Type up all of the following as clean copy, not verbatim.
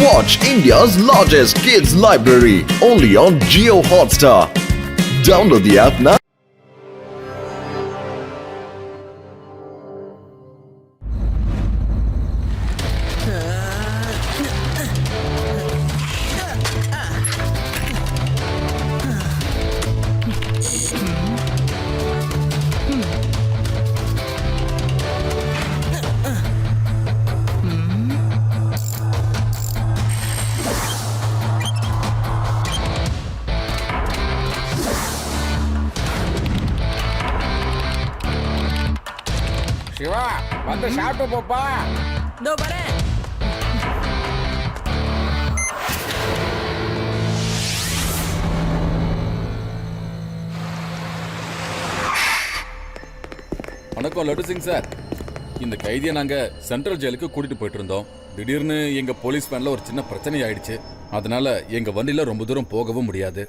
Watch India's largest kids library only on Jio Hotstar. Download the app now. Siva வந்து சாப்பிட்டு போப்பா. இதோ வரேன். வணக்கம் லட்டு சிங் சார். இந்த கைதியை நாங்க சென்ட்ரல் ஜெயிலுக்கு கூட்டிட்டு போயிட்டு இருந்தோம். திடீர்னு எங்க போலீஸ் வேன்ல ஒரு சின்ன பிரச்சனை ஆயிடுச்சு. அதனால எங்க வண்டியில ரொம்ப தூரம் போகவும் முடியாது.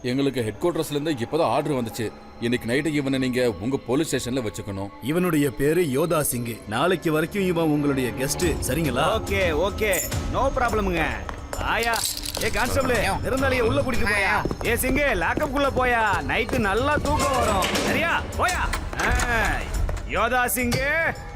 எங்களுக்கு ஹெட் குவார்டர்ஸ்ல இருந்து இப்பதான் ஆர்டர் வந்துச்சு. இன்னைக்கு நைட்டு இவனை நீங்க உங்க போலீஸ் ஸ்டேஷன்ல வச்சுக்கணும். இவனுடைய பேரு யோதா சிங். நாளைக்கு வரைக்கும் இவன் உங்களுடைய கெஸ்ட், சரிங்களா? ஓகே ஓகே, நோ ப்ராப்ளம்ங்க. ஆயா ஏ கான்ஸ்டபிள், இருந்தாலே உள்ள கூட்டிட்டு போயா. ஏ சிங், லாக்கப் குள்ள போயா. நைட்டு நல்லா தூக்கம் வரும், சரியா? போயா. யோதா சிங்,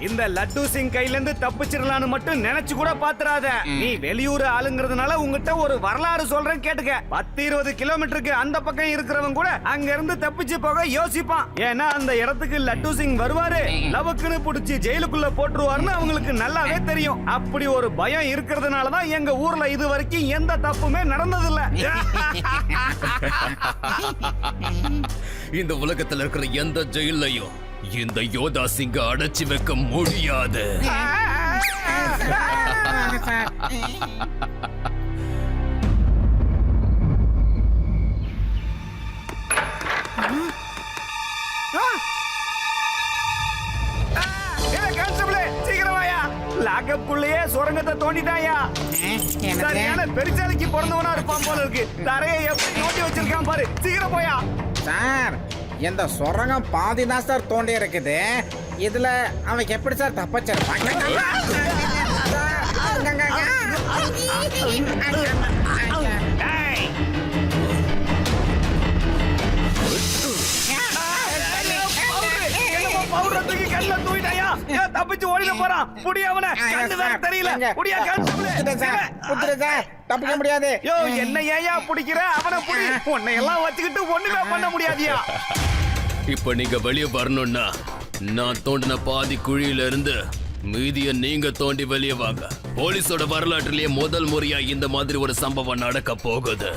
இந்த லட்டு சிங் கையில இருந்து தப்பிச்சிடலான்னு மட்டும் நினைச்சு கூட பாத்துறாத. நீ வெளியூர் ஆளுங்கிறதுனால உங்ககிட்ட ஒரு வரலாறு சொல்றேன் கேட்டுக்க. 10-20 கிலோமீட்டருக்கு அந்த பக்கம் இருக்கிறவன் கூட அங்க இருந்து தப்பிச்சு போக யோசிப்பான். ஏன்னா அந்த இடத்துக்கு லட்டு சிங் வருவாரு, லவக்குன்னு புடிச்சு ஜெயிலுக்குள்ள போட்டுருவாருன்னு அவங்களுக்கு நல்லாவே தெரியும். அப்படி ஒரு பயம் இருக்கிறதுனாலதான் எங்க ஊர்ல இது வரைக்கும் எந்த தப்புமே நடந்ததில்ல. இந்த உலகத்துல இருக்கிற எந்த ஜெயிலையும் இந்த யோதா சிங்க அடைச்சு வைக்க முடியாது. லாக்கப்புள்ளே சுரங்கத்தை தோண்டிட்டாயா. பெருச்சாலைக்கு பிறந்தவனா இருப்பான் போல இருக்கு. தரையை எப்படி தோண்டி வச்சிருக்கான் பாரு. சீக்கிரம் போயா. சார், இந்த சுரங்கம் பாதி தான் சார் தோண்டி இருக்குது. இதுல அவன் எப்படி சார் தப்பிச்சிருப்பான்? தப்பிச்சு ஓடிட போறான். புடி அவனை. தெரியல. புடியா தப்பிக்க முடியாது. என்ன ஏயா பிடிக்கிற? அவனை புடி. உன்னை எல்லாம் வச்சுக்கிட்டு ஒண்ணுமே பண்ண முடியாதியா. இப்ப நீங்க வெளியே வரணும்னா நான் தோண்டின பாதி குழியில இருந்து மீதிய நீங்க தோண்டி வெளியே வாங்க. போலீஸோட வரலாற்றிலேயே முதல் முறையா இந்த மாதிரி ஒரு சம்பவம் நடக்க போகுது.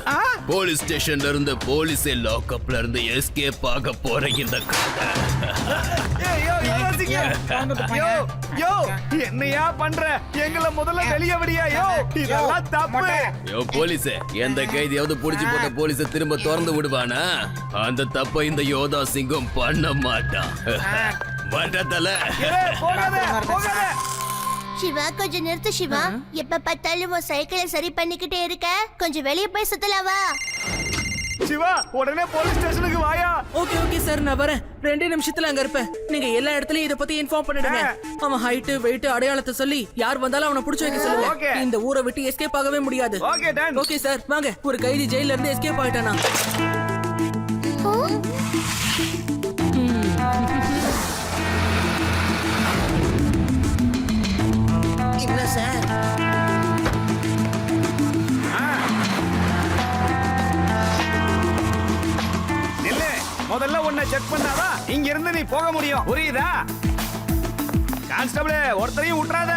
போலீஸ் ஸ்டேஷன்ல இருந்து போலீஸே லாக்அப்ல இருந்து எஸ்கேப் ஆக போற இந்த கதை. என்னையா பண்ற? எங்களை முதல்ல வெளியே விடியா. இதெல்லாம் தப்பு. போலீஸே, எந்த கைதியாவது புடிச்சு போட்ட போலீஸ திரும்ப திறந்து விடுவானா? அந்த தப்ப இந்த யோதா சிங்கம் பண்ண மாட்டான். வண்டதல சிவா, கொஞ்சம் நிறுத்து சிவா. எப்ப பார்த்தாலும் உன் சைக்கிளை சரி பண்ணிக்கிட்டே இருக்க. கொஞ்சம் வெளியே போய் சுத்தலாவா? சிவா, உடனே போலீஸ் ஸ்டேஷனுக்கு வாயா. ஓகே ஓகே சார், நான் வரேன். 2 நிமிஷத்துல அங்க இருப்பேன். நீங்க எல்லா இடத்துலயும் இத பத்தி இன்ஃபார்ம் பண்ணிடுங்க. அவன் ஹைட், வெயிட், அடையாளத்தை சொல்லி யார் வந்தாலும் அவனை புடிச்சு வைக்க சொல்லுங்க. இந்த ஊரை விட்டு எஸ்கேப் ஆகவே முடியாது. ஓகே சார், வாங்க. ஒரு கைதி ஜெயில இருந்து எஸ்கேப் ஆயிட்டானா? என்ன சார்? முதல்ல உன்னை செக் பண்ணாதான் இங்க இருந்து நீ போக முடியும். புரியுதா? கான்ஸ்டபிள், ஒருத்தரையும் விட்டுறாத.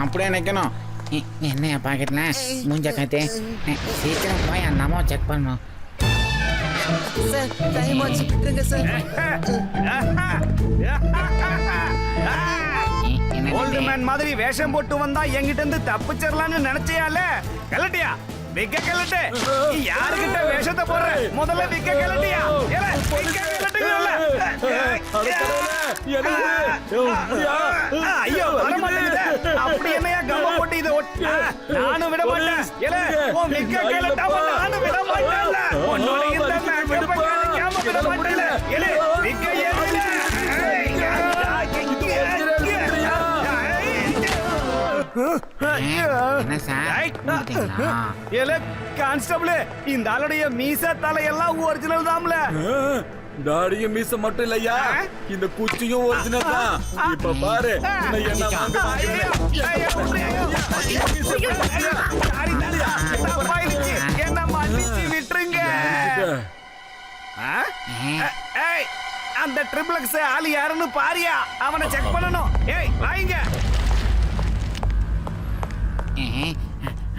அப்படியே நிக்கணும். என்னையா பாக்கெட்ல மூஞ்ச காத்தே. சீக்கிரம் போய் அந்த அம்மா செக் பண்ணணும். சார், டைம் ஆச்சு, விட்டுருங்க சார். ஓல்டு மேன் மாதிரி வேஷம் போட்டு வந்தா என்கிட்ட இருந்து தப்பிச்சிடலான்னு நினைச்சியால? கலட்டியா விக்க கலட்டு. யாருக்கிட்ட வேஷத்தை போடுற? முதல்ல விக்க கலட்டியா. ஐயோ, வர மாட்டேங்குது. அப்படி என்னையா கம்ப போட்டு இதை நானும் விட மாட்டேன். விக்க கலட்டாம நானும் விட மாட்டேன். உன்னோட இந்த மேக்கப்பை கலக்காம விட மாட்டேன். விக்க என்ன சார் ஏய், வந்துட்டீங்களா? ஏலே கான்ஸ்டபிள், இந்த ஆளுடைய மீச தலையெல்லாம் ஒரிஜினல் தான்ல. தாடியும் மீச மட்டும் இல்லையா, இந்த குச்சியும் ஒரிஜினல் தான். இப்ப பாரு உன்னை என்ன வாங்க ஐயோ, ஐயோ, ஐயோ. சாரி, தாலியா. தப்பாயிடுச்சு. என்ன மன்னிச்சு விட்டுருங்க. ஆ? ஏய், அந்த ட்ரிபிள்எக்ஸ் ஆளு யாருன்னு பாரியா, அவனை செக் பண்ணணும். ஏய் வாங்க.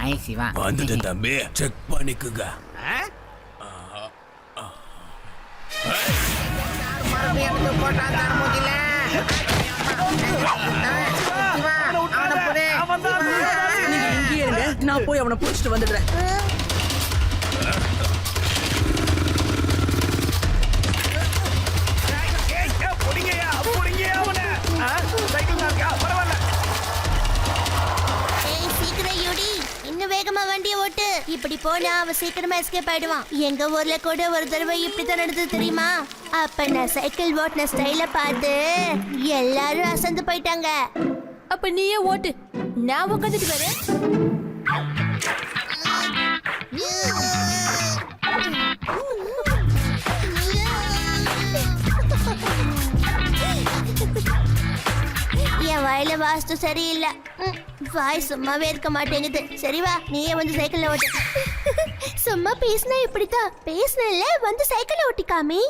ஐ சிவா வந்துட்டு தம்பி செக் பண்ணிக்குங்க. மறுபடியும் எனக்கு போட்டான் சார் மூஞ்சில. சிவா, அவனை புடி. நீங்க இங்கேயே இருங்க, நான் போய் அவனை புடிச்சிட்டு வந்துடுறேன். ஏய் சீக்கிரம் யூடி, இன்னும் வேகமா வண்டியை ஓட்டு. இப்படி போனா அவன் சீக்கிரமா எஸ்கேப் ஆயிடுவான். எங்க ஊர்ல கூட ஒரு தடவை இப்படித்தான் நடந்தது தெரியுமா? அப்ப நான் சைக்கிள் ஓட்டின ஸ்டைல பார்த்து எல்லாரும் அசந்து போயிட்டாங்க. அப்ப நீயே ஓட்டு, நான் உட்காந்துட்டு வரேன். என் வாயில வாஸ்து சரியில்லை. வாய் சும்மாவே இருக்க மாட்டேங்குது. சரி வா, நீயே வந்து சைக்கிள்ல ஓட்டு. சும்மா பேசினா இப்படித்தான் பேசினல, வந்து சைக்கிள்ல ஓட்டிக்காமி.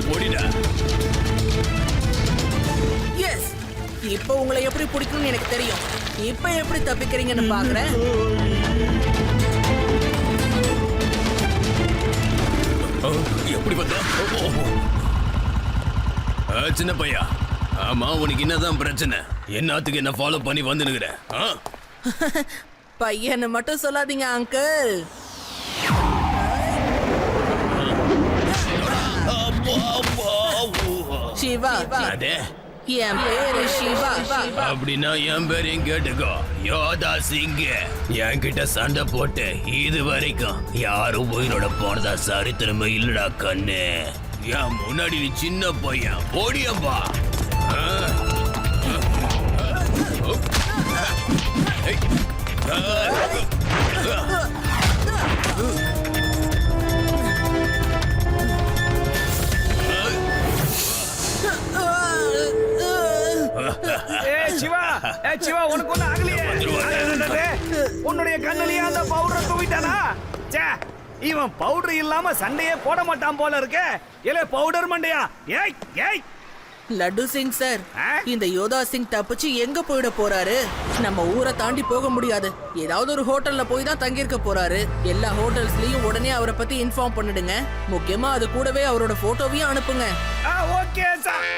போடிடா. எஸ், இப்போ உங்களை எப்படி பிடிக்கும்னு எனக்கு தெரியும். இப்போ எப்படி தப்பிக்கிறீங்கன்னு பாக்குறேன். எப்படி வந்தா? சின்ன பையா, ஆமா உனக்கு என்னதான் பிரச்சனை? என்னத்துக்கு என்ன ஃபாலோ பண்ணி வந்துனுக்குற? பையனை மட்டும் சொல்லாதீங்க அங்கிள். சிவா, அதே என் பேரு சிவா. அப்படின்னா என் பேரையும் கேட்டுக்கோ, யோதா சிங். என்கிட்ட சண்டை போட்டு இது வரைக்கும் யாரும் உயிரோட போனதா சரித்திரமே இல்லடா கண்ணு. என் முன்னாடி நீ சின்ன பையன், ஓடியப்பா. சிவா, சிவா, உனக்கு ஒண்ணு ஆகலையே? உன்னுடைய கண்ணுலயே அந்த பவுடரை தூவிட்டானா? ச்சே, இவன் பவுடர் இல்லாம சண்டையே போட மாட்டான் போல இருக்க. ஏலே பவுடர் மண்டையா, ஏய் ஏய். லட்டு சிங் சார், இந்த யோதா சிங் தப்பிச்சு எங்க போயிட போறாரு? நம்ம ஊரை தாண்டி போக முடியாது. ஏதாவது ஒரு ஹோட்டல்ல போய் தான் தங்கியிருக்க போறாரு. எல்லா ஹோட்டல்ஸ்லயும் உடனே அவரை பத்தி இன்ஃபார்ம் பண்ணிடுங்க. முக்கியமா அது கூடவே அவரோட போட்டோவையும் அனுப்புங்க. Okay sir,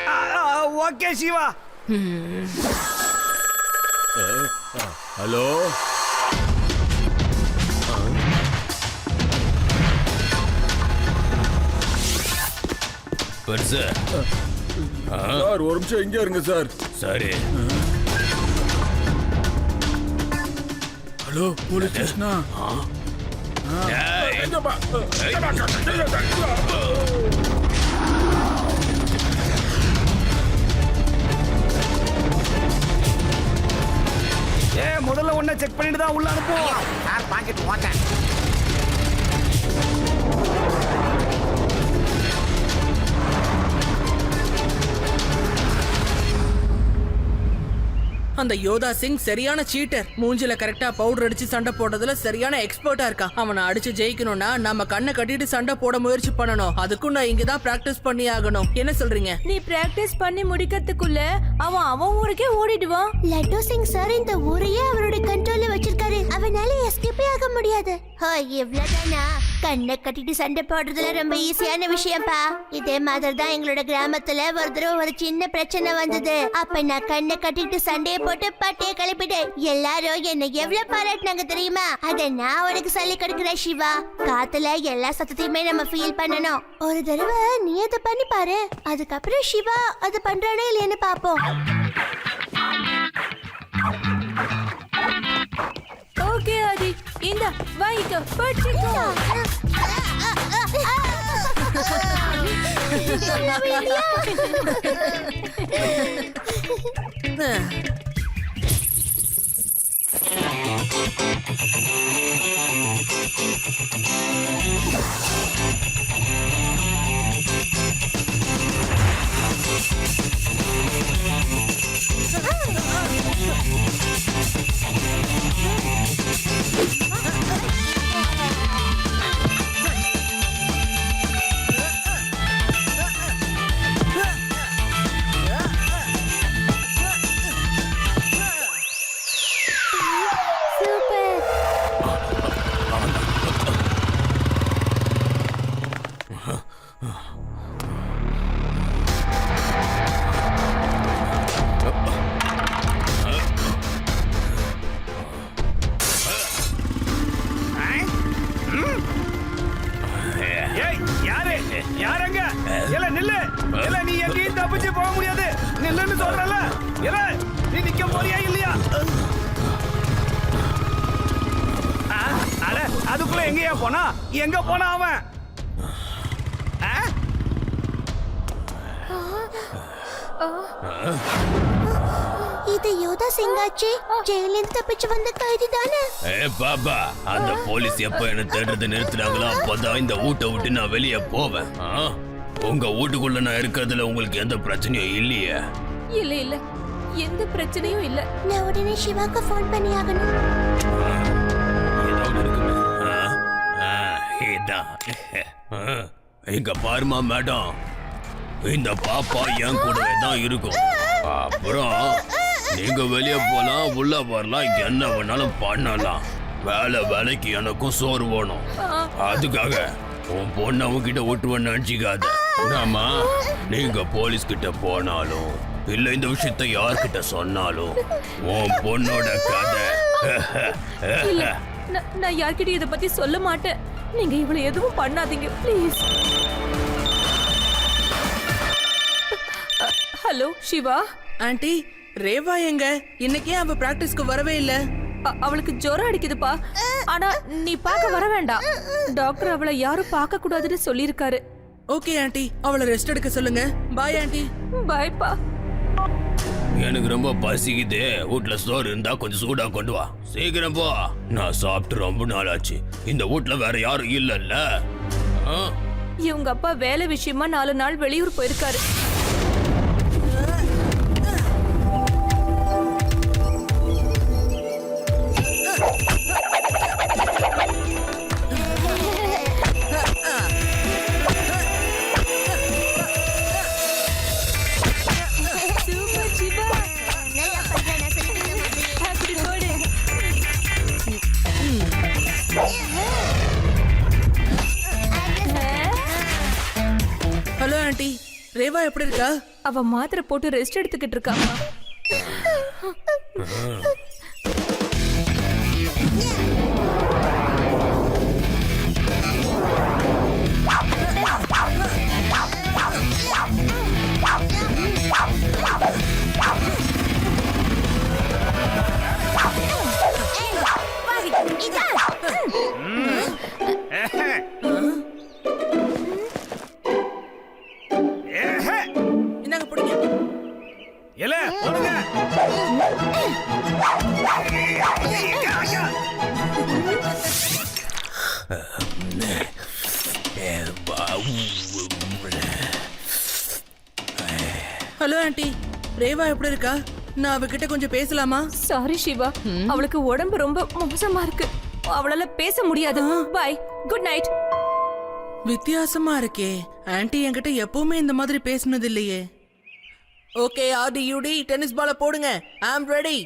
okay Siva. Hello, பெருசு சார் ஒரு நிமிஷம் எங்க இருங்க சார். சரி. ஹலோ போலீஸ் ஸ்டேஷனா? முதல்ல ஒன்ன செக் பண்ணிட்டு தான் உள்ள அனுப்புவோம். சார் பாக்கெட் ஓட்ட. அந்த யோதா சிங் சரியான சீட்டர். மூஞ்சில கரெக்டா பவுடர் அடிச்சு சண்டை போடுறதுல சரியான எக்ஸ்பர்ட்டா இருக்கான். அவனை அடிச்சு ஜெயிக்கணும்னா நம்ம கண்ணை கட்டிட்டு சண்டை போட முயற்சி பண்ணணும். அதுக்கும் நான் இங்கதான் பிராக்டிஸ் பண்ணி ஆகணும். என்ன சொல்றீங்க? நீ பிராக்டிஸ் பண்ணி முடிக்கிறதுக்குள்ள அவன் ஊருக்கே ஓடிடுவான். லட்டு சிங் சார் இந்த ஊரையே அவருடைய கண்ட்ரோல்ல வச்சிருக்காரு. அவனால எஸ்கேப்பே ஆக முடியாது. இவ்வளவுதானா? கண்ணை கட்டிட்டு சண்டை போடுறதுல ரொம்ப ஈஸியான விஷயம்ப்பா. இதே மாதிரி தான் எங்களோட கிராமத்துல ஒரு தடவை ஒரு சின்ன பிரச்சனை வந்தது. அப்ப நான் கண்ணை கட்டிட்டு சண்டையை போட்டு பட்டையை கிளப்பிட்டேன். எல்லாரும் என்ன எவ்வளவு பாராட்டினாங்க தெரியுமா? அத நான் உனக்கு சொல்லி கொடுக்கிறேன் சிவா. காத்துல எல்லா சத்தத்தையுமே நம்ம ஃபீல் பண்ணணும். ஒரு தடவை நீ அதை பண்ணி பாரு. அதுக்கப்புறம் சிவா அது பண்றானே இல்லைன்னு பாப்போம். ஓகே ஆதி, இந்த வாய்க்கு பட்சிக்கோ. யாரங்க? இல்ல நில்லு. இல்ல நீ எங்கேயும் தப்பிச்சு போக முடியாது. நில்லுன்னு சொல்றல. இல்ல நீ நிக்க போறியா இல்லையா? அட அதுக்குள்ள எங்கயா போனா? எங்க போனா அவன்? இது யோதா சிங்காச்சி. ஜெயிலிருந்து தப்பிச்சு வந்த கைதி தானே? பாபா, அந்த போலீஸ் எப்ப என்ன தேடுறது நிறுத்துறாங்களோ அப்பதான் இந்த வீட்டை விட்டு நான் வெளியே போவேன். உங்க வீட்டுக்குள்ள நான் இருக்கிறதுல உங்களுக்கு எந்த பிரச்சனையும் இல்லையே? இல்ல இல்ல, எந்த பிரச்சனையும் இல்ல. நான் உடனே சிவாக்கு ஃபோன் பண்ணி ஆகணும். ஏதாவது இருக்குமே. இதான். இங்க பாருமா மேடம், இந்த பாப்பா என் கூடவே தான் இருக்கும். அப்புறம் நீங்க வெளியே போலாம், உள்ள வரலாம், என்ன வேணாலும் பண்ணலாம். வேலைக்கு எனக்கும் சோறு வேணும். அதுக்காக உன் பொண்ணு அவங்கிட்ட விட்டுவன்னு நினைச்சிக்காத. நாம நீங்க போலீஸ் கிட்ட போனாலும் இல்ல இந்த விஷயத்த யார்கிட்ட சொன்னாலும் உன் பொண்ணோட கதை. இல்ல, நான் யார்கிட்டயும் இத பத்தி சொல்ல மாட்டேன். நீங்க இவ்வளவு எதுவும் பண்ணாதீங்க please. Hello Shiva. Aunty, Reva எங்க? இன்னைக்கே அவ பிராக்டிஸ்க்கு வரவே இல்ல. அவளுக்கு ஜுரம் அடிக்குதுப்பா. ஆனா நீ பார்க்க வர வேண்டாம். டாக்டர் அவளை யாரும் பார்க்க கூடாதுன்னு சொல்லியிருக்காரு. ஓகே ஆண்டி, அவளை ரெஸ்ட் எடுக்க சொல்லுங்க. Bye aunty. பாய்ப்பா. எனக்கு ரொம்ப பசிக்குது. வீட்டுல சோறு இருந்தா கொஞ்சம் சூடா கொண்டு வா. சீக்கிரம் போ. நான் சாப்பிட்டு ரொம்ப நாள் ஆச்சு. இந்த வீட்டுல வேற யாரும் இல்லல்ல. இவங்க அப்பா வேலை விஷயமா 4 நாள் வெளியூர் போயிருக்காரு. ஹலோ ஆண்டி, ரேவா எப்படி இருக்கா? அவ மாத்திரை போட்டு ரெஸ்ட் எடுத்துக்கிட்டு இருக்காமா. என்னங்க பிடிங்க. இல்ல போடுங்க. ஹலோ ஆண்டி, ரேவா எப்படி இருக்கா? நான் அவகிட்ட கொஞ்சம் பேசலாமா? சாரி சிவா, அவளுக்கு உடம்பு ரொம்ப மோசமா இருக்கு, அவளால பேச முடியாது. Bye, good night. வித்தியாசமா இருக்கே, ஆன்ட்டி என்கிட்ட எப்பவுமே இந்த மாதிரி பேசுனது இல்லையே. ஓகே ஆர்டியூடி, டென்னிஸ் பால போடுங்க. ஐ அம் ரெடி.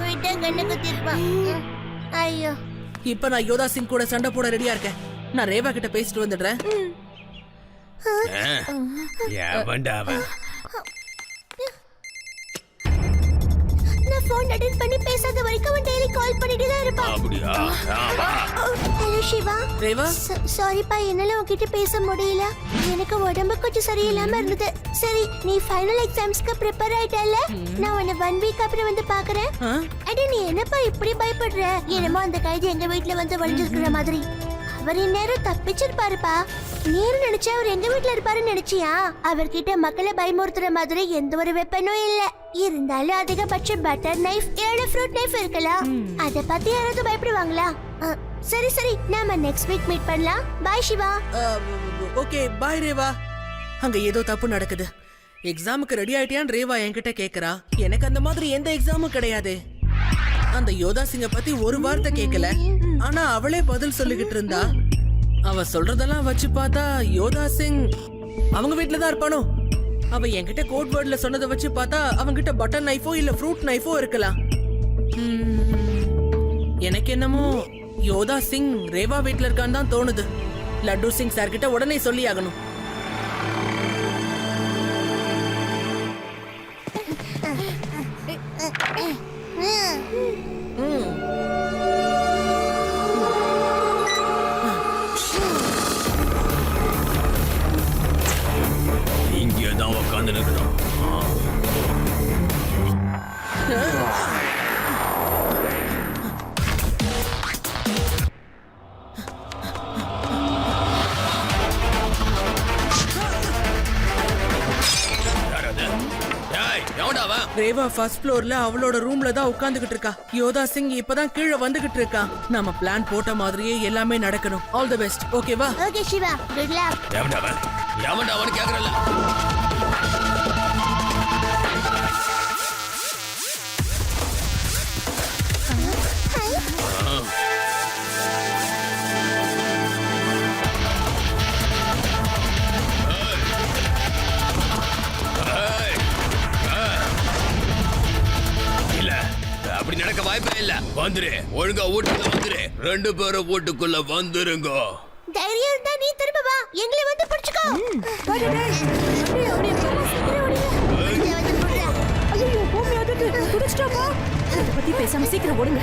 விட்டா கண்ணு குத்திருப்பான். ஐயோ, இப்ப நான் யோதா சிங் கூட சண்டை போட ரெடியா இருக்கேன். நான் ரேவா கிட்ட பேசிட்டு வந்துடுறேன். நான் போன் அட்டெண்ட் பண்ணி பேசாத வரைக்கும் அவன் டெய்லி கால் பண்ணிட்டு தான் இருப்பான். அப்படியா? ஹலோ சிவா. ரேவா, சாரிப்பா, என்னால உன்கிட்ட பேச முடியல. எனக்கு உடம்பு கொஞ்சம் சரியில்லாம இருந்தது. சரி, நீ ஃபைனல் எக்ஸாம்ஸ்க்கு ப்ரிப்பேர் ஆயிட்டல? நான் உன்னை 1 வீக் அப்புறம் வந்து பாக்குறேன். அட நீ என்னப்பா இப்படி பயப்படுற? என்னமோ அந்த கைதி எங்க வீட்ல வந்து வளைஞ்சிருக்கிற மாதிரி. அவர் இந்நேரம் தப்பிச்சிருப்பாருப்பா. நீரும் நினைச்சா அவர் எங்க வீட்ல இருப்பாருன்னு நினைச்சியா? அவர்கிட்ட மக்களை பயமுறுத்துற மாதிரி எந்த ஒரு வெப்பனும் இல்ல. இருந்தாலும் அதிகபட்ச பட்டர் நைஃப், 7 ஃப்ரூட் நைஃப் இருக்கலாம். அத பத்தி யாராவது பயப்படுவாங்களா? சரி சரி, நாம நெக்ஸ்ட் வீக் மீட் பண்ணலாம். Bye Siva. Okay bye Reva. அங்க ஏதோ தப்பு நடக்குது. எக்ஸாமுக்கு ரெடி ஆயிட்டியான்னு ரேவா என்கிட்ட கேக்குறா. எனக்கு அந்த மாதிரி எந்த எக்ஸாமும் கிடையாது. அந்த யோதா சிங்க பத்தி ஒரு வார்த்தை கேட்கல, ஆனா அவளே பதில் சொல்லிக்கிட்டு இருந்தா. அவ சொல்றதெல்லாம் வச்சு பார்த்தா யோதா சிங் அவங்க வீட்ல தான் இருப்பானோ. அவ என்கிட்ட கோட் வேர்ட்ல சொன்னதை வச்சு பார்த்தா அவங்கிட்ட பட்டர் நைஃபோ இல்ல ஃப்ரூட் நைஃபோ இருக்கலாம். எனக்கு என்னமோ யோதா சிங் ரேவா வீட்ல இருக்கான்னு தான் தோணுது. லட்டு சிங் சார் கிட்ட உடனே சொல்லி ஆகணும். இங்கே தான் உட்காந்து நிற்கணும். ரேவா ஃபர்ஸ்ட் ஃப்ளோர்ல அவளோட ரூம்ல தான் உட்கார்ந்துகிட்டு இருக்கா. யோதா சிங் இப்பதான் கீழே வந்துகிட்டு இருக்கா. நாம பிளான் போட்ட மாதிரியே எல்லாமே நடக்கணும். All the best. ஓகேவா? Okay Siva, good luck. அவனு கேக்குறல. அப்படி நடக்க வாய்ப்பே இல்ல. வந்துரு, ஒழுங்கா வீட்டுக்குள்ள வந்துரு. 2 பேரும் வீட்டுக்குள்ள வந்துருங்க. தைரியம் இருந்தா நீ திரும்ப வா, எங்களை வந்து பிடிச்சுக்கோ. ஐயோ, பூமி அதுக்கு குடிச்சிட்டாப்பா. இத பத்தி பேசாம சீக்கிரம் ஓடுங்க.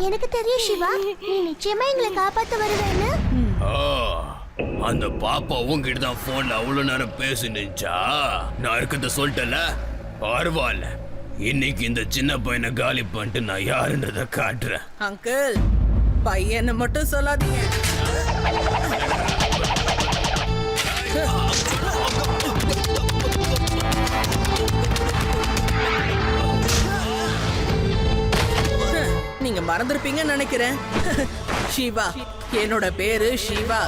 எனக்கு தெரியும் சிவா, நீ நிச்சயமா எங்களை காப்பாத்த வருவேன்னு. அந்த பாப்பா உங்ககிட்ட தான் போன்ல அவ்வளவு நேரம் பேசினுச்சா? நான் இருக்கிறத சொல்லிட்டல. பரவாயில்ல, இன்னைக்கு இந்த சின்ன பையனை காலி பண்ணிட்டு நான் யாருன்றத காட்டுறேன். அங்கிள், பையனை மட்டும் சொல்லாதீங்க. நீங்க மறந்துருப்பீங்கன்னு நினைக்கிறேன். ஷிவா, என்னோட பேரு ஷிவா.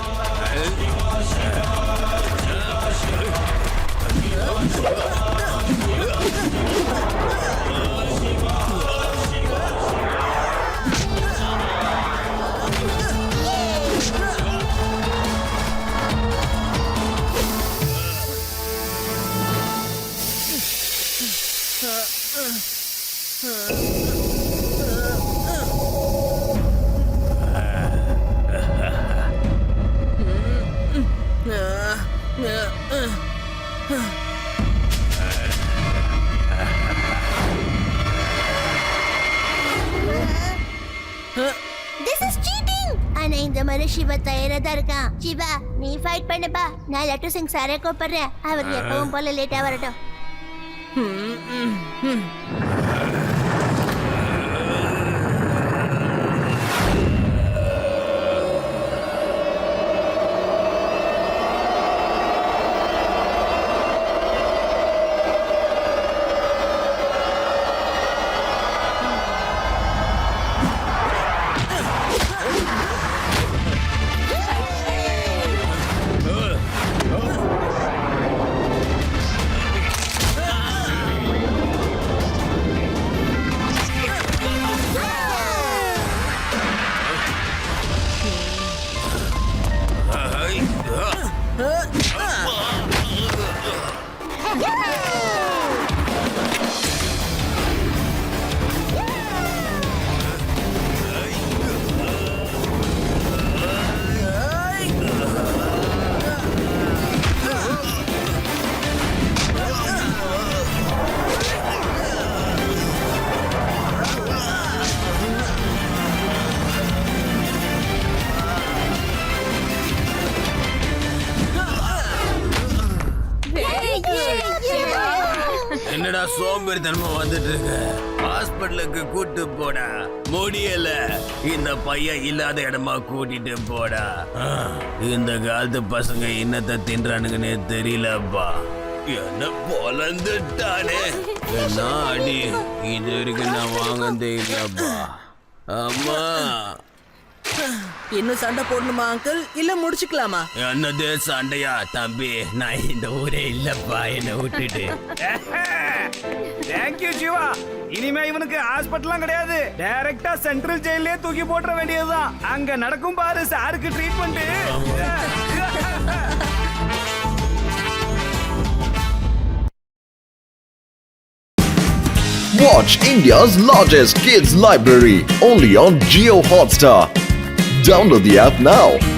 மாதிரி சிவா தயாரா தான் இருக்கான். சிவா நீ ஃபைட் பண்ணுப்பா. நான் லட்டு சிங் சாரை கூப்பிடுறேன். அவர் எப்பவும் போல லேட்டா வரட்டும். என்னடா சோம்பேறித்தனமா வந்துட்டு இருக்க? ஹாஸ்பிட்டலுக்கு கூட்டு போடா. முடியல, இந்த பையன் இல்லாத இடமா கூட்டிட்டு போடா. இந்த காலத்து பசங்க என்னத்தை தின்றானுங்கன்னே தெரியலப்பா. என்ன பொலந்துட்டானே. என்ன அடி இது வரைக்கும் நான் வாங்கந்தே இல்லப்பா. அம்மா இன்னும் சண்டை போடணுமா அங்கிள் இல்ல முடிச்சுக்கலாமா? என்னது சண்டையா? தம்பி நான் இந்த ஊரே இல்லப்பா, என்ன விட்டுட்டு. தேங்க்யூ சிவா. இனிமே இவனுக்கு ஹாஸ்பிட்டல்லாம் கிடையாது. டைரக்டா சென்ட்ரல் ஜெயிலே தூக்கி போட்டுற வேண்டியதுதான். அங்க நடக்கும் பாரு சாருக்கு treatment. Watch India's largest kids library only on Jio Hotstar. Download the app now.